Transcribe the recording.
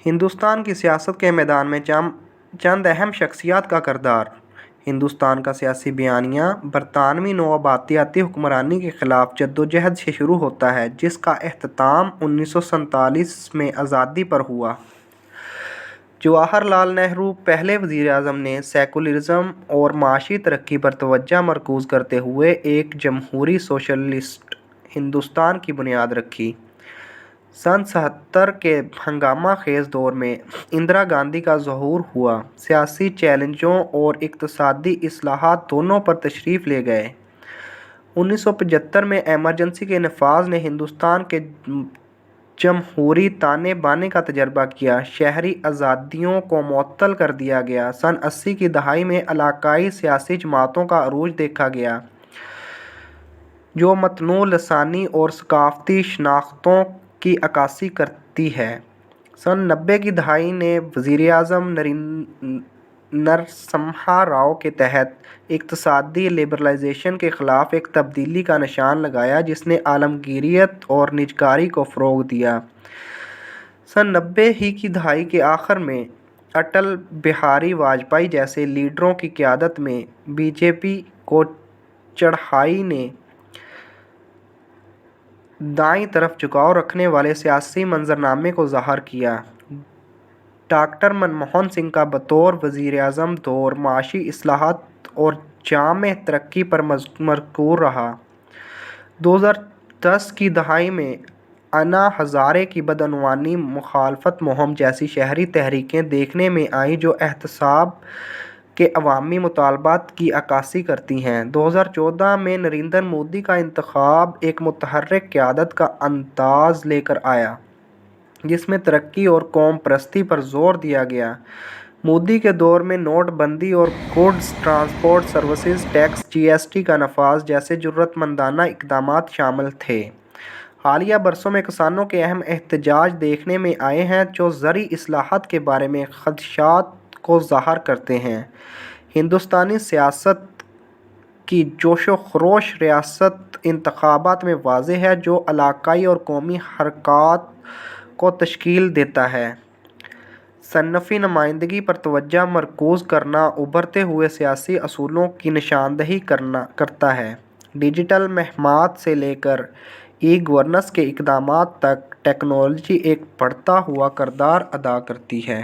ہندوستان کی سیاست کے میدان میں چند اہم شخصیات کا کردار۔ ہندوستان کا سیاسی بیانیہ برطانوی نوآبادیاتی حکمرانی کے خلاف جدوجہد سے شروع ہوتا ہے، جس کا اختتام 1947 میں آزادی پر ہوا۔ جواہر لال نہرو، پہلے وزیر اعظم، نے سیکولرزم اور معاشی ترقی پر توجہ مرکوز کرتے ہوئے ایک جمہوری سوشلسٹ ہندوستان کی بنیاد رکھی۔ سن 1970 کے ہنگامہ خیز دور میں اندرا گاندھی کا ظہور ہوا، سیاسی چیلنجوں اور اقتصادی اصلاحات دونوں پر تشریف لے گئے۔ 1975 میں ایمرجنسی کے نفاذ نے ہندوستان کے جمہوری تانے بانے کا تجربہ کیا، شہری آزادیوں کو معطل کر دیا گیا۔ سن 80 کی دہائی میں علاقائی سیاسی جماعتوں کا عروج دیکھا گیا، جو متنوع لسانی اور ثقافتی شناختوں کی عکاسی کرتی ہیں۔ سن 90 کی دہائی نے وزیر اعظم نرسمہا راؤ کے تحت اقتصادی لبرلائزیشن کے خلاف ایک تبدیلی کا نشان لگایا، جس نے عالمگیریت اور نجکاری کو فروغ دیا۔ سن 90 ہی کی دہائی کے آخر میں اٹل بہاری واجپئی جیسے لیڈروں کی قیادت میں بی جے پی کو چڑھائی نے دائیں طرف جھکاؤ رکھنے والے سیاسی منظرنامے کو ظاہر کیا۔ ڈاکٹر منموہن سنگھ کا بطور وزیر اعظم دور معاشی اصلاحات اور جامع ترقی پر مرکوز رہا۔ 2010 کی دہائی میں انا ہزارے کی بدعنوانی مخالفت مہم جیسی شہری تحریکیں دیکھنے میں آئیں، جو احتساب کے عوامی مطالبات کی عکاسی کرتی ہیں۔ 2014 میں نریندر مودی کا انتخاب ایک متحرک قیادت کا انداز لے کر آیا، جس میں ترقی اور قوم پرستی پر زور دیا گیا۔ مودی کے دور میں نوٹ بندی اور goods transport services tax G S T کا نفاذ جیسے جرأت مندانہ اقدامات شامل تھے۔ حالیہ برسوں میں کسانوں کے اہم احتجاج دیکھنے میں آئے ہیں، جو زرعی اصلاحات کے بارے میں خدشات کو ظاہر کرتے ہیں۔ ہندوستانی سیاست کی جوش و خروش ریاستی انتخابات میں واضح ہے، جو علاقائی اور قومی حرکات کو تشکیل دیتا ہے۔ صنفی نمائندگی پر توجہ مرکوز کرنا ابھرتے ہوئے سیاسی اصولوں کی نشاندہی کرتا ہے۔ ڈیجیٹل مہمات سے لے کر ای گورننس کے اقدامات تک، ٹیکنالوجی ایک بڑھتا ہوا کردار ادا کرتی ہے۔